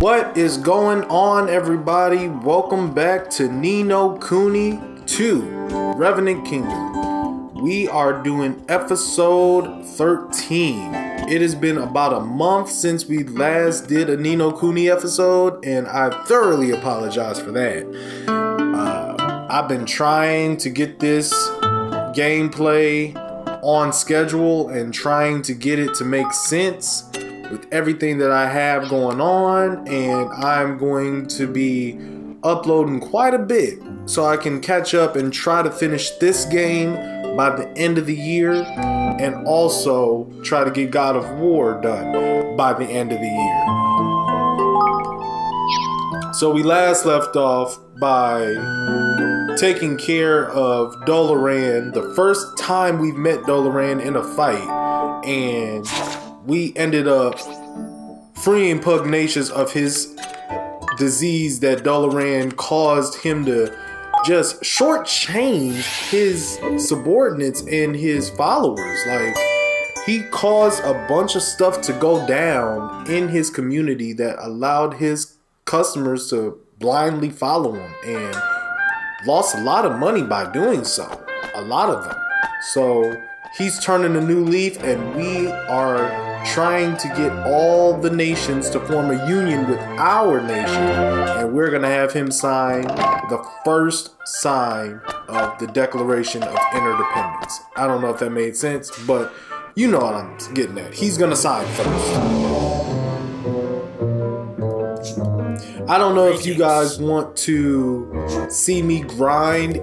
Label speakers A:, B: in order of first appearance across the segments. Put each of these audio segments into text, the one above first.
A: What is going on, everybody? Welcome back to Ni no Kuni 2, Revenant Kingdom. We are doing episode 13. It has been about a month since we last did a Ni no Kuni episode, and I thoroughly apologize for that. I've been trying to get this gameplay on schedule and trying to get it to make sense with everything that I have going on, and I'm going to be uploading quite a bit so I can catch up and try to finish this game by the end of the year, and also try to get God of War done by the end of the year. So we last left off by taking care of Doloran, the first time we've met Doloran in a fight, and we ended up freeing Pugnacius of his disease that Doloran caused him to just shortchange his subordinates and his followers. Like, he caused a bunch of stuff to go down in his community that allowed his customers to blindly follow him, and lost a lot of money by doing so. A lot of them. So he's turning a new leaf, and we are trying to get all the nations to form a union with our nation, and we're gonna have him sign the first sign of the Declaration of Interdependence. I don't know if that made sense, but you know what I'm getting at. He's gonna sign first. I don't know if you guys want to see me grind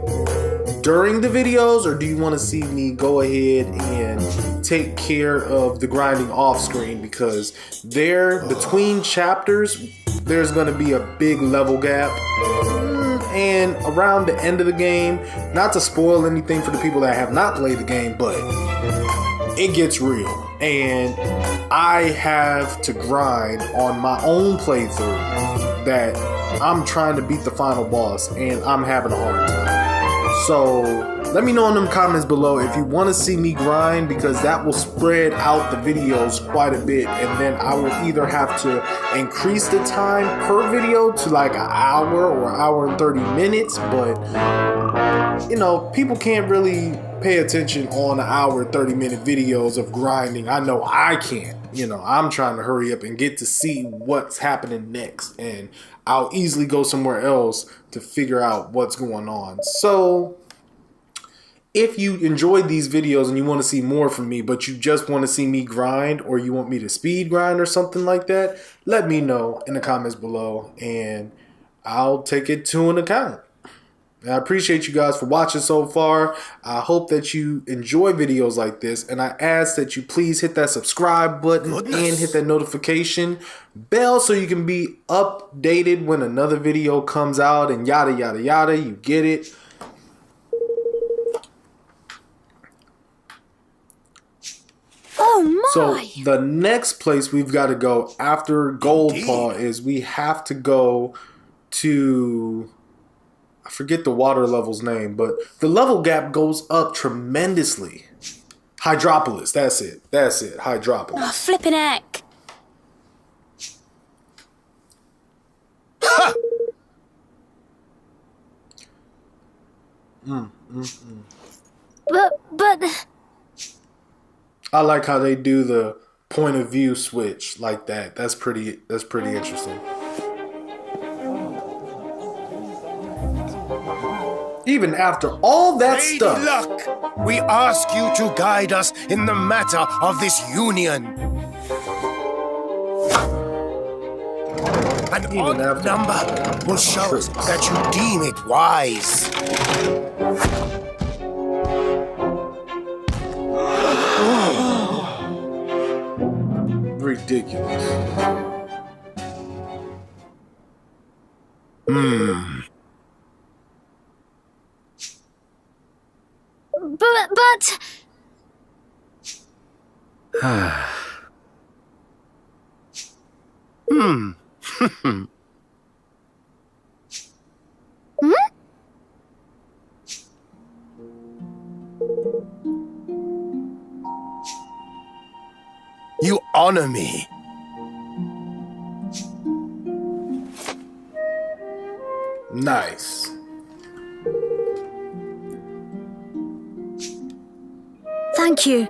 A: during the videos, or do you want to see me go ahead and take care of the grinding off screen, because there, between chapters, there's going to be a big level gap, and around the end of the game, not to spoil anything for the people that have not played the game, but it gets real, and I have to grind on my own playthrough that I'm trying to beat the final boss, and I'm having a hard time. So let me know in them comments below if you want to see me grind, because that will spread out the videos quite a bit, and then I will either have to increase the time per video to like an hour or an hour and 30 minutes, but you know, people can't really pay attention on an hour and 30-minute videos of grinding. I know I can't. You know, I'm trying to hurry up and get to see what's happening next, and I'll easily go somewhere else to figure out what's going on. So if you enjoyed these videos and you want to see more from me, but you just want to see me grind, or you want me to speed grind or something like that, let me know in the comments below, and I'll take it to an account. I appreciate you guys for watching so far. I hope that you enjoy videos like this, and I ask that you please hit that subscribe button and hit that notification bell so you can be updated when another video comes out, and yada yada yada. You get it.
B: Oh my!
A: So the next place we've got to go after Goldpaw is we have to go to, I forget the water level's name, but the level gap goes up tremendously. Hydropolis, that's it. That's it, Hydropolis.
B: Oh, flippin' heck. But...
A: I like how they do the point of view switch like that. That's pretty interesting. Even after all that
C: Lady
A: stuff.
C: Luck, we ask you to guide us in the matter of this union. An odd number will show us that you deem it wise.
A: Ridiculous.
B: But...
C: You honor me.
A: Nice.
B: Thank you.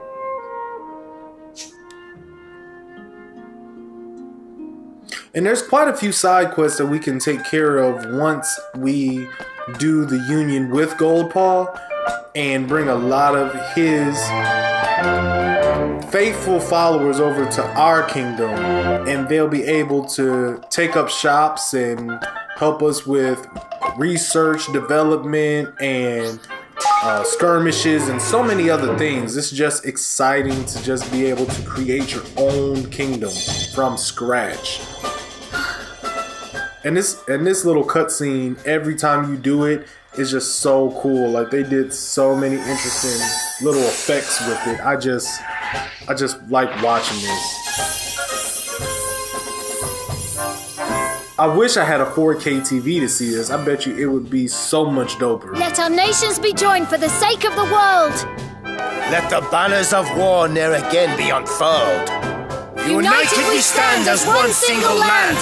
A: And there's quite a few side quests that we can take care of once we do the union with Goldpaw and bring a lot of his faithful followers over to our kingdom, and they'll be able to take up shops and help us with research, development, and skirmishes, and so many other things. It's just exciting to just be able to create your own kingdom from scratch. And this little cutscene, every time you do it, is just so cool. Like, they did so many interesting little effects with it. I just like watching this. I wish I had a 4K TV to see this. I bet you it would be so much doper.
B: Let our nations be joined for the sake of the world.
C: Let the banners of war ne'er again be unfurled. United we stand as one single land.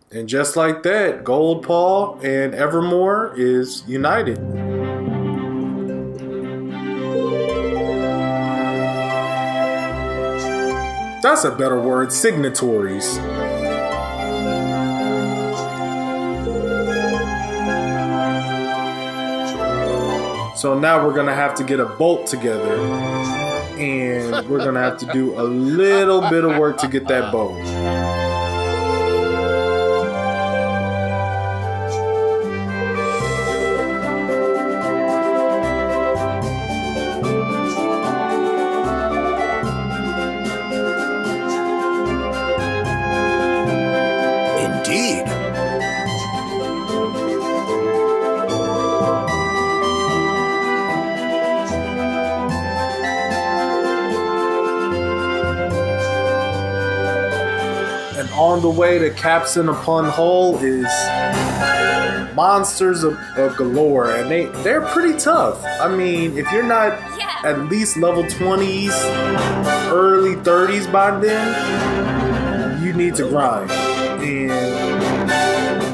A: And just like that, Goldpaw and Evermore is united. That's a better word, signatories. So now we're gonna have to get a bolt together, and we're gonna have to do a little bit of work to get that bolt. On the way to Capstan upon Hull is monsters of galore, and they're pretty tough. I mean, if you're not at least level 20s, early 30s by then, you need to grind. And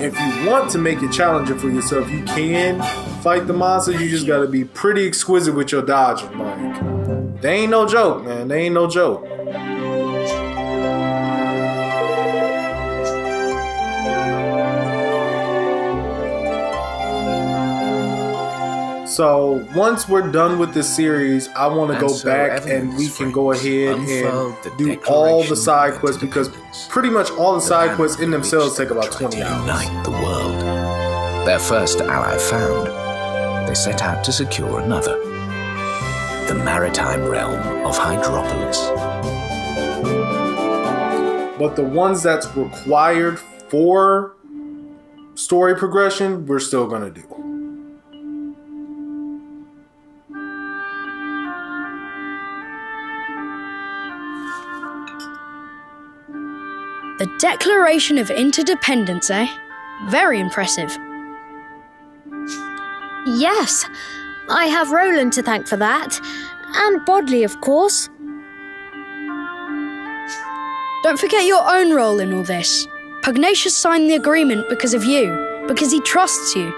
A: if you want to make it challenging for yourself, you can fight the monsters. You just gotta be pretty exquisite with your dodging. Like, they ain't no joke, man. They ain't no joke. So once we're done with this series, I want to go back and we can go ahead and do all the side quests, because pretty much all the side quests in themselves take about 20 hours.
D: Unite the world. Their first ally found, they set out to secure another. The maritime realm of Hydropolis.
A: But the ones that's required for story progression, we're still going to do.
E: The Declaration of Interdependence, eh? Very impressive.
B: Yes, I have Roland to thank for that. And Bodley, of course.
E: Don't forget your own role in all this. Pugnacius signed the agreement because of you, because he trusts you.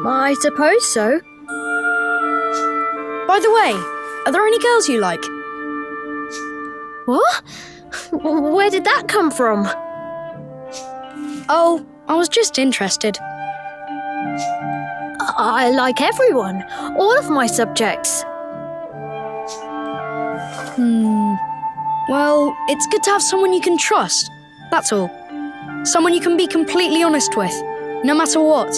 B: I suppose so.
E: By the way, are there any girls you like?
B: What? Where did that come from?
E: Oh, I was just interested.
B: I like everyone. All of my subjects.
E: Well, it's good to have someone you can trust. That's all. Someone you can be completely honest with, no matter what.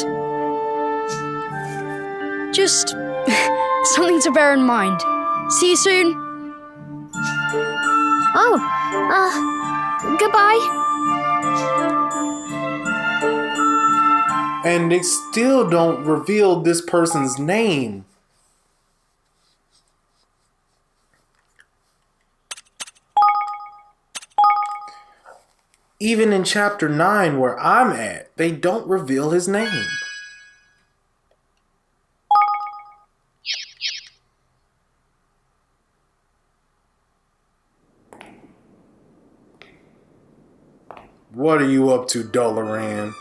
E: Just something to bear in mind. See you soon.
B: Oh, goodbye.
A: And they still don't reveal this person's name. Even in chapter 9 where I'm at, they don't reveal his name. What are you up to, Dolaran?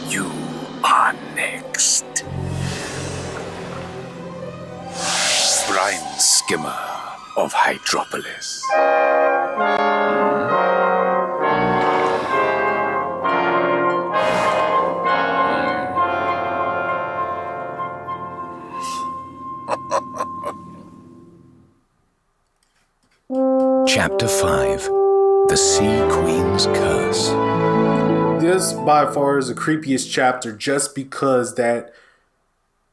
D: You are next. Brine Skimmer of Hydropolis. Chapter 5. The Sea Queen's Curse.
A: This by far is the creepiest chapter just because that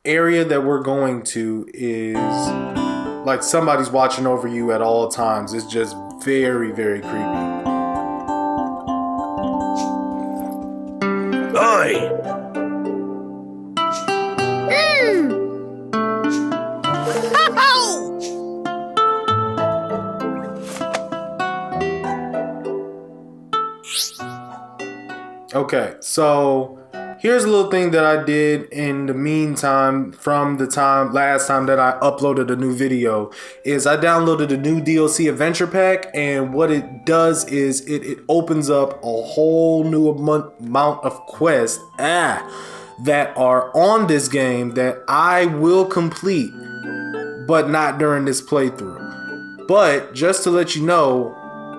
A: area that we're going to is like somebody's watching over you at all times. It's just very, very creepy.
C: Oi!
A: Okay, so here's a little thing that I did in the meantime from the last time that I uploaded a new video is I downloaded a new DLC adventure pack, and what it does is it opens up a whole new amount of quests that are on this game that I will complete, but not during this playthrough. But just to let you know,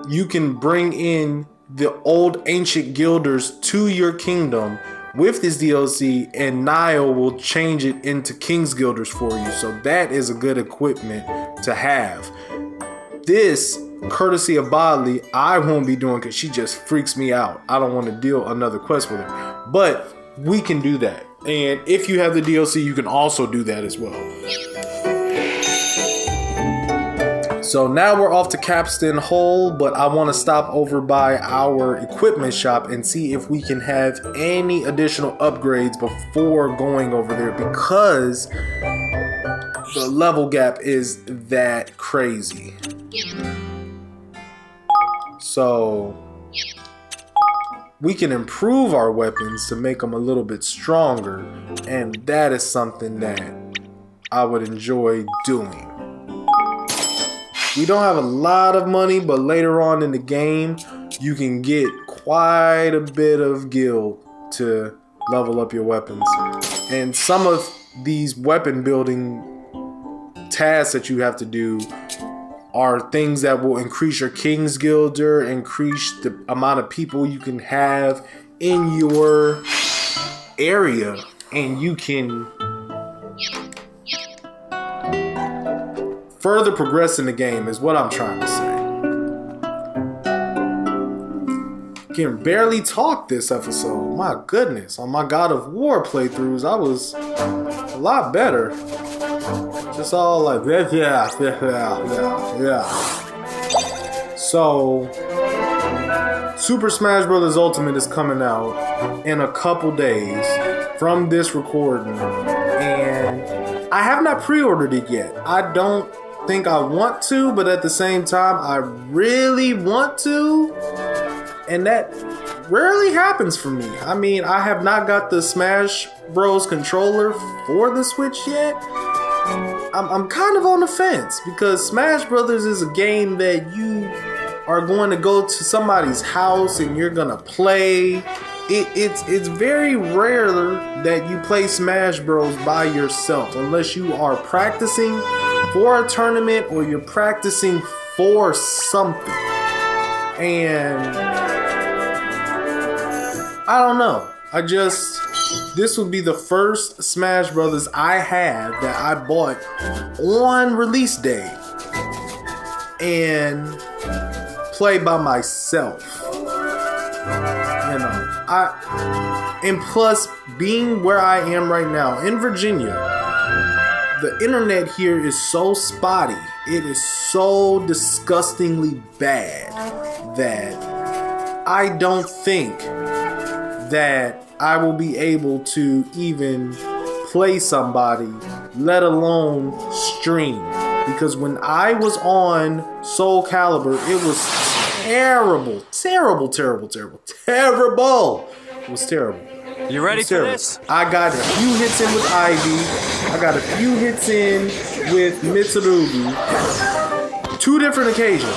A: you can bring in the old ancient guilders to your kingdom with this DLC, and Nile will change it into King's Guilders for you. So that is a good equipment to have. This, courtesy of Bodley, I won't be doing because she just freaks me out. I don't want to deal another quest with her. But we can do that. And if you have the DLC, you can also do that as well. So now we're off to Capstan Hole, but I want to stop over by our equipment shop and see if we can have any additional upgrades before going over there, because the level gap is that crazy. So we can improve our weapons to make them a little bit stronger, and that is something that I would enjoy doing. We don't have a lot of money, but later on in the game, you can get quite a bit of guild to level up your weapons. And some of these weapon building tasks that you have to do are things that will increase your King's Guilder, increase the amount of people you can have in your area, and you can further progress in the game is what I'm trying to say. Can barely talk this episode. My goodness. On my God of War playthroughs, I was a lot better. Just all like, yeah. So, Super Smash Bros. Ultimate is coming out in a couple days from this recording, and I have not pre-ordered it yet. I don't think I want to, but at the same time I really want to, and that rarely happens for me. I mean, I have not got the Smash Bros controller for the Switch yet. I'm kind of on the fence, because Smash Brothers is a game that you are going to go to somebody's house and you're gonna play. It's very rare that you play Smash Bros by yourself, unless you are practicing for a tournament or you're practicing for something. And I don't know. This would be the first Smash Brothers I have that I bought on release day and play by myself. You know, and plus, being where I am right now in Virginia, the internet here is so spotty. It is so disgustingly bad that I don't think that I will be able to even play somebody, let alone stream. because when I was on Soul Calibur, it was terrible. It was terrible.
F: You ready for this?
A: I got a few hits in with Ivy. I got a few hits in with Mitsurugi. 2 different occasions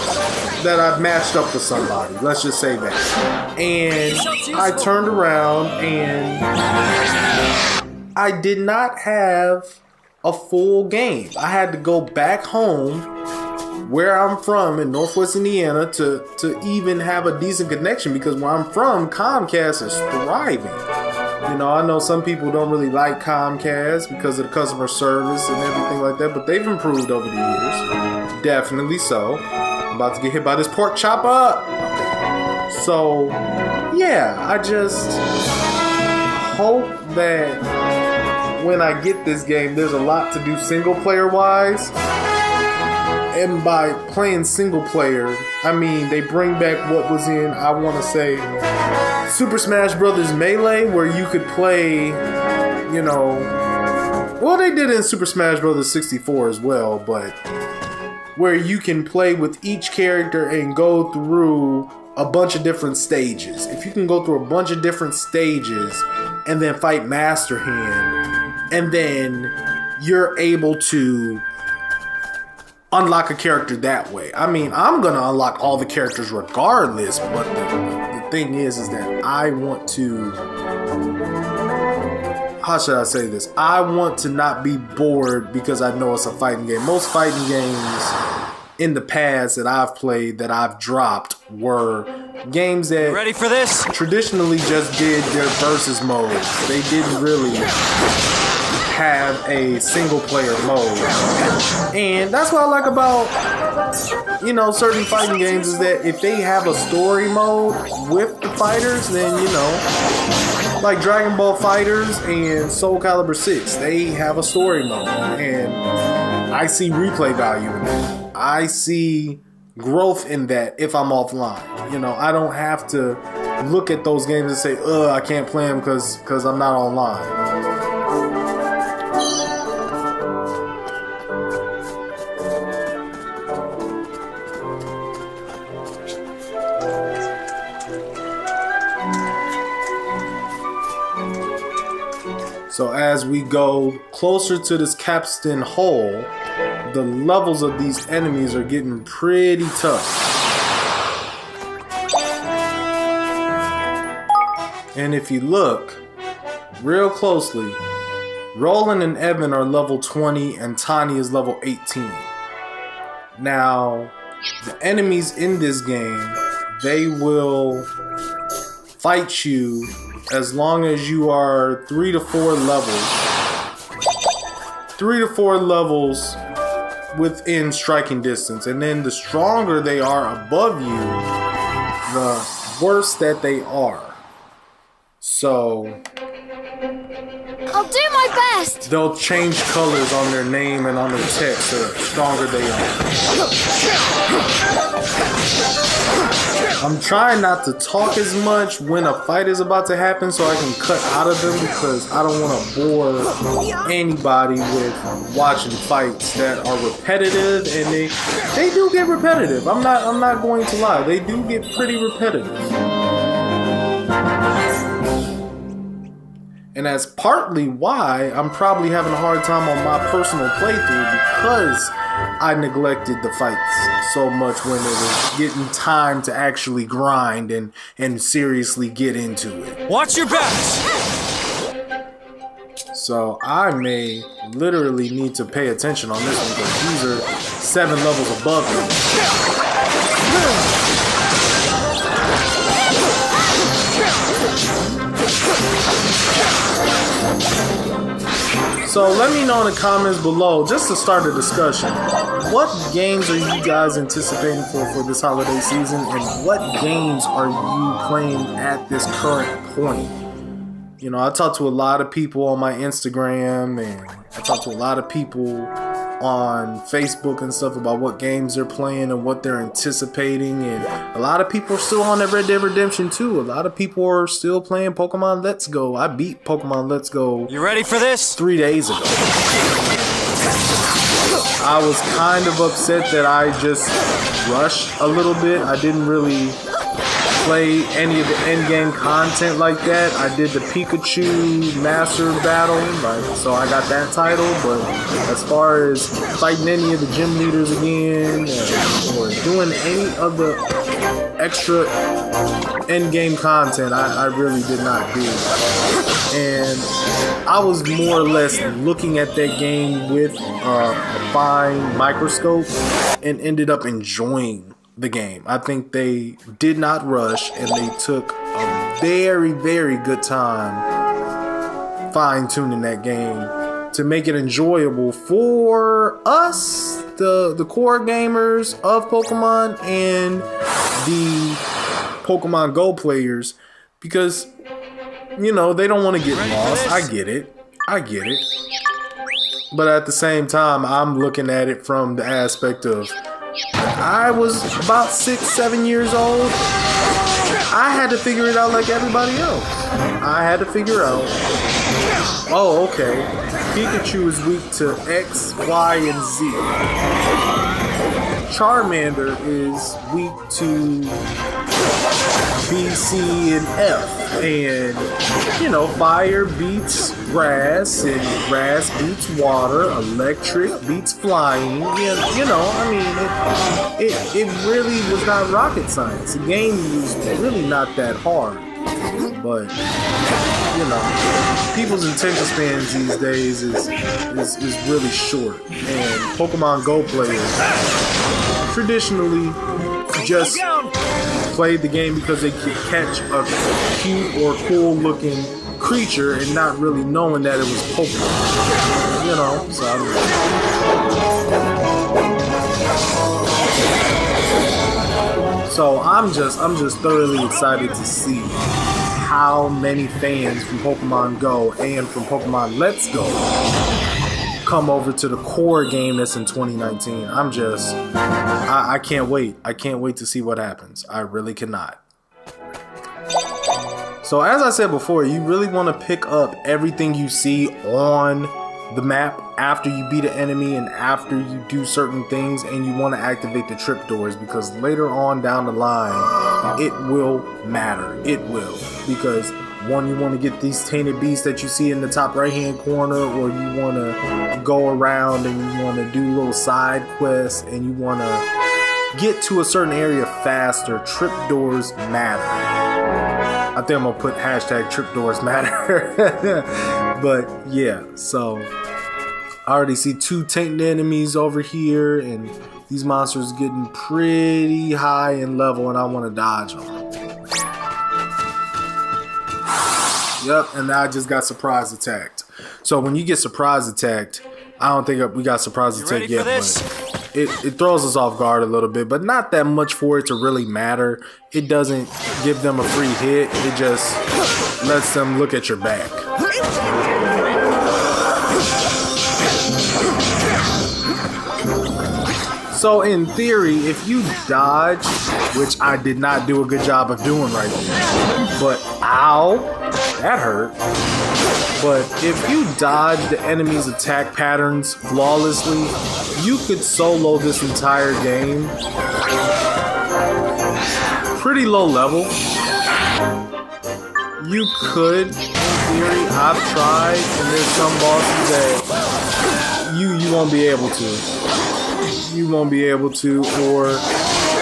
A: that I've matched up with somebody. Let's just say that. And I turned around and I did not have a full game. I had to go back home where I'm from in Northwest Indiana to even have a decent connection, because where I'm from, Comcast is thriving. You know, I know some people don't really like Comcast because of the customer service and everything like that, but they've improved over the years. Definitely so. I'm about to get hit by this pork chopper. So, yeah, I just hope that when I get this game, there's a lot to do single player wise. And by playing single player, I mean they bring back what was in, I want to say, Super Smash Bros. Melee, where you could play, you know, well, they did it in Super Smash Bros. 64 as well, but where you can play with each character and go through a bunch of different stages. If you can go through a bunch of different stages and then fight Master Hand, and then you're able to unlock a character that way. I mean, I'm gonna unlock all the characters regardless, but the thing is that I want to, how should I say this? I want to not be bored because I know it's a fighting game. Most fighting games in the past that I've played, that I've dropped, were games that
F: Ready for this?
A: traditionally just did their versus modes. They didn't really have a single player mode. And that's what I like about, you know, certain fighting games, is that if they have a story mode with the fighters, then, you know, like Dragon Ball Fighters and Soul Calibur 6, they have a story mode, and I see replay value in that. I see growth in that if I'm offline. You know, I don't have to look at those games and say, I can't play them because I'm not online. So as we go closer to this capstan hole, the levels of these enemies are getting pretty tough. And if you look real closely, Roland and Evan are level 20 and Tani is level 18. Now, the enemies in this game, they will fight you as long as you are 3 to 4 levels. 3 to 4 levels within striking distance. And then the stronger they are above you, the worse that they are. So
B: I'll do my best.
A: they'll change colors on their name and on their text the stronger they are. I'm trying not to talk as much when a fight is about to happen so I can cut out of them, because I don't want to bore anybody with watching fights that are repetitive, and they do get repetitive. I'm not going to lie. They do get pretty repetitive. And that's partly why I'm probably having a hard time on my personal playthrough, because I neglected the fights so much when it was getting time to actually grind and seriously get into it.
F: Watch your backs!
A: So I may literally need to pay attention on this one, because these are 7 levels above me. So let me know in the comments below, just to start a discussion, what games are you guys anticipating for this holiday season, and what games are you playing at this current point? You know, I talk to a lot of people on my Instagram, and I talk to a lot of people on Facebook and stuff about what games they're playing and what they're anticipating, and a lot of people are still on that Red Dead Redemption 2. A lot of people are still playing Pokemon Let's Go. I beat Pokemon Let's Go.
F: You ready for this?
A: 3 days ago. I was kind of upset that I just rushed a little bit. I didn't really play any of the end game content like that. I did the Pikachu Master Battle, so I got that title. But as far as fighting any of the gym leaders again, or doing any of the extra end game content, I really did not do. And I was more or less looking at that game with a fine microscope and ended up enjoying the game. I think they did not rush and they took a very, very good time fine-tuning that game to make it enjoyable for us, the core gamers of Pokemon, and the Pokemon Go players, because, you know, they don't want to get lost. I get it. But at the same time, I'm looking at it from the aspect of, I was about 6-7 years old. I had to figure it out like everybody else. I had to figure out, oh, okay, Pikachu is weak to X, Y, and Z. Charmander is weak to B, C, and F. And, you know, fire beats grass, and grass beats water, electric beats flying. You know, I mean, it really was not rocket science. The game was really not that hard. But, you know, people's attention spans these days is really short. And Pokemon Go players traditionally just played the game because they could catch a cute or cool looking creature and not really knowing that it was Pokemon. You know, so I'm just thoroughly excited to see how many fans from Pokemon Go and from Pokemon Let's Go come over to the core game that's in 2019. I can't wait. I can't wait to see what happens. I really cannot. So as I said before, you really want to pick up everything you see on the map after you beat an enemy and after you do certain things, and you want to activate the trip doors, because later on down the line it will matter. It will, because one, you want to get these tainted beasts that you see in the top right hand corner, or you want to go around and you want to do little side quests and you want to get to a certain area faster. Trip doors matter. I think I'm gonna put hashtag trip doors matter. But yeah, so I already see 2 tainted enemies over here, and these monsters getting pretty high in level, and I want to dodge them. Yep, and I just got surprise attacked. So when you get surprise attacked, I don't think we got surprise attacked yet, but it throws us off guard a little bit, but not that much for it to really matter. It doesn't give them a free hit. It just lets them look at your back. So in theory, if you dodge, which I did not do a good job of doing right there, but ow, that hurt. But if you dodge the enemy's attack patterns flawlessly, you could solo this entire game. Pretty low level. You could, in theory. I've tried, and there's some bosses that you won't be able to. You won't be able to, or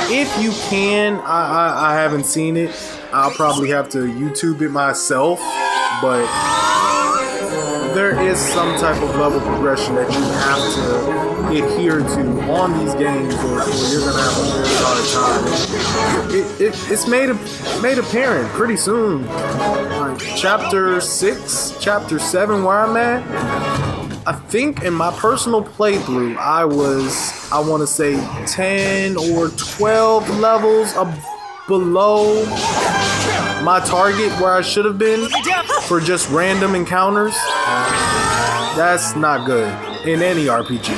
A: if you can, I haven't seen it. I'll probably have to YouTube it myself, but there is some type of level progression that you have to adhere to on these games, or you're gonna have a very hard time. It's made apparent pretty soon. Like chapter 6, chapter 7, where I'm at. I think in my personal playthrough, I want to say 10 or 12 levels below my target where I should have been for just random encounters. That's not good in any RPG.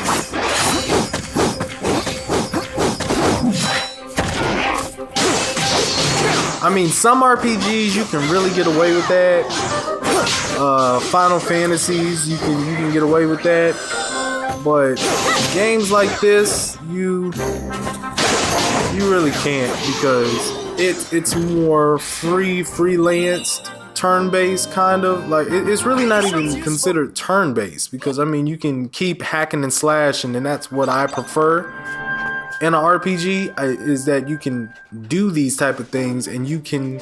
A: I mean, some RPGs you can really get away with that. Final Fantasies, you can get away with that. But games like this, you really can't, because it's more freelanced, turn-based kind of. Like it's really not even considered turn-based, because I mean you can keep hacking and slashing, and that's what I prefer in an RPG, is that you can do these type of things and you can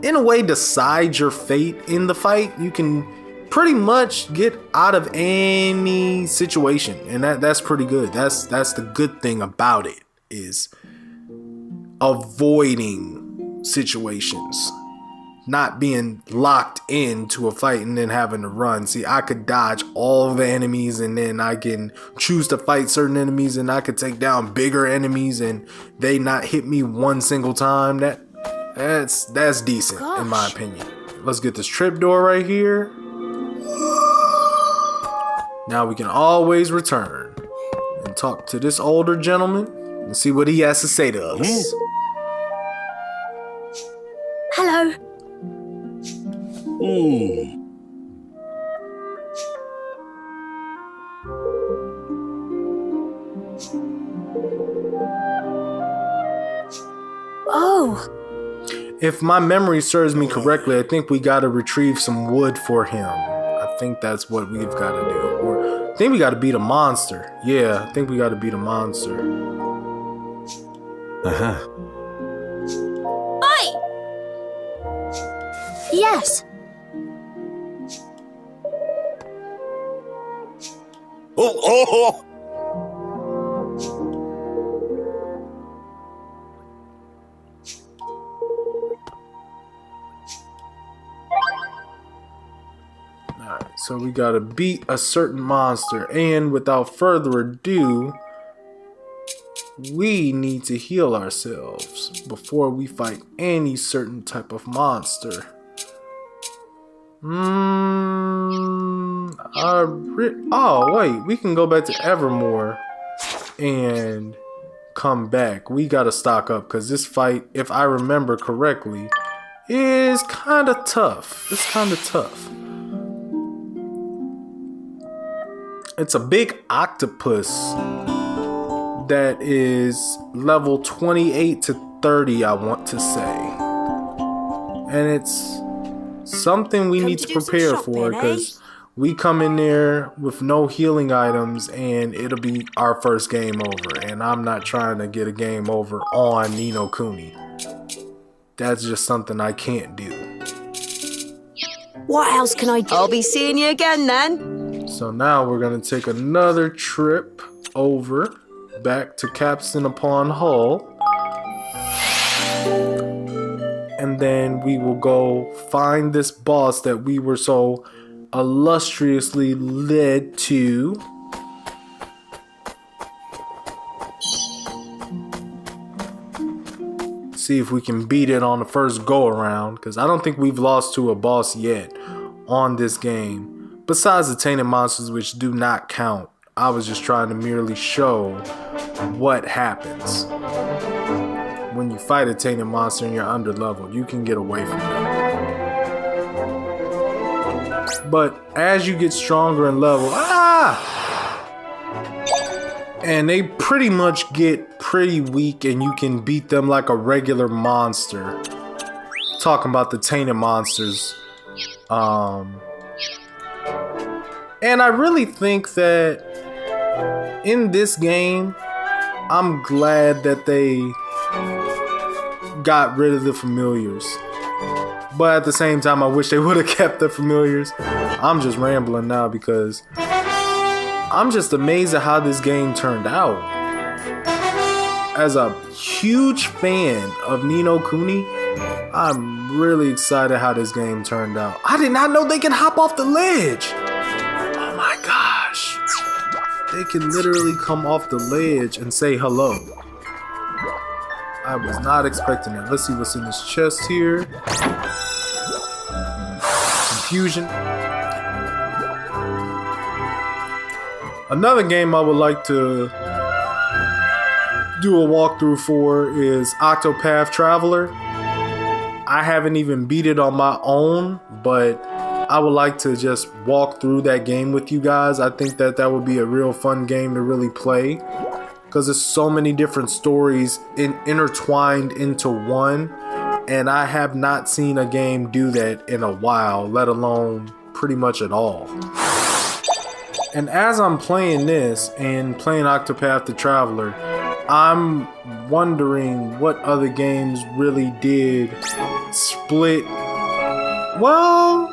A: in a way decide your fate in the fight. You can pretty much get out of any situation, and that's pretty good. That's the good thing about it, is avoiding situations, not being locked into a fight and then having to run. See, I could dodge all the enemies, and then I can choose to fight certain enemies, and I could take down bigger enemies and they not hit me one single time. That's decent. Gosh. In my opinion. Let's get this trip door right here. Now we can always return and talk to this older gentleman and see what he has to say to us.
B: Hello. Oh.
A: If my memory serves me correctly, I think we gotta retrieve some wood for him. I think that's what we've gotta do. Or I think we gotta beat a monster. Yeah, I think we gotta beat a monster.
B: Oi! Yes.
C: Oh!
A: Alright, so we gotta beat a certain monster, and without further ado, we need to heal ourselves before we fight any certain type of monster. Oh wait, we can go back to Evermore and come back. We gotta stock up, because this fight, if I remember correctly, is kind of tough. It's kind of tough. It's a big octopus that is level 28 to 30, I want to say. And it's something we need to prepare for, because we come in there with no healing items and it'll be our first game over. And I'm not trying to get a game over on Ni no Kuni. That's just something I can't do.
G: What else can I do? I'll be seeing you again then.
A: So now we're going to take another trip over back to Capstan upon Hull. And then we will go find this boss that we were so illustriously led to. See if we can beat it on the first go around, because I don't think we've lost to a boss yet on this game. Besides the tainted monsters, which do not count. I was just trying to merely show what happens when you fight a tainted monster and you're under leveled. You can get away from them. But as you get stronger in level, and they pretty much get pretty weak, and you can beat them like a regular monster. Talking about the tainted monsters. And I really think that in this game, I'm glad that they got rid of the familiars. But at the same time, I wish they would have kept the familiars. I'm just rambling now, because I'm just amazed at how this game turned out. As a huge fan of Ni no Kuni, I'm really excited how this game turned out. I did not know they can hop off the ledge. Oh my gosh. They can literally come off the ledge and say hello. I was not expecting it. Let's see what's in this chest here. Confusion. Another game I would like to do a walkthrough for is Octopath Traveler. I haven't even beat it on my own, but I would like to just walk through that game with you guys. I think that would be a real fun game to really play, because there's so many different stories intertwined into one, and I have not seen a game do that in a while, let alone pretty much at all. And as I'm playing this and playing Octopath the Traveler, I'm wondering what other games really did split. Well,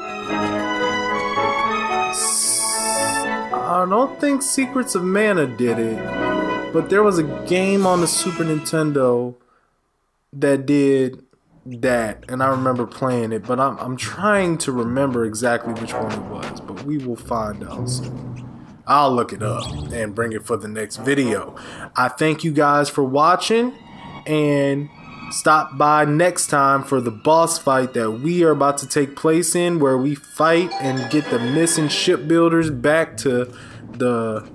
A: I don't think Secrets of Mana did it, but there was a game on the Super Nintendo that did that, and I remember playing it, but I'm trying to remember exactly which one it was, but we will find out soon. I'll look it up and bring it for the next video. I thank you guys for watching, and stop by next time for the boss fight that we are about to take place in, where we fight and get the missing shipbuilders back to the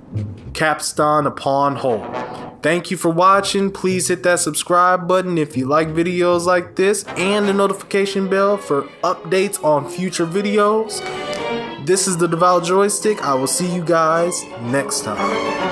A: capstan upon Hull. Thank you for watching. Please hit that subscribe button if you like videos like this, and the notification bell for updates on future videos. This is the Devout Joystick. I will see you guys next time.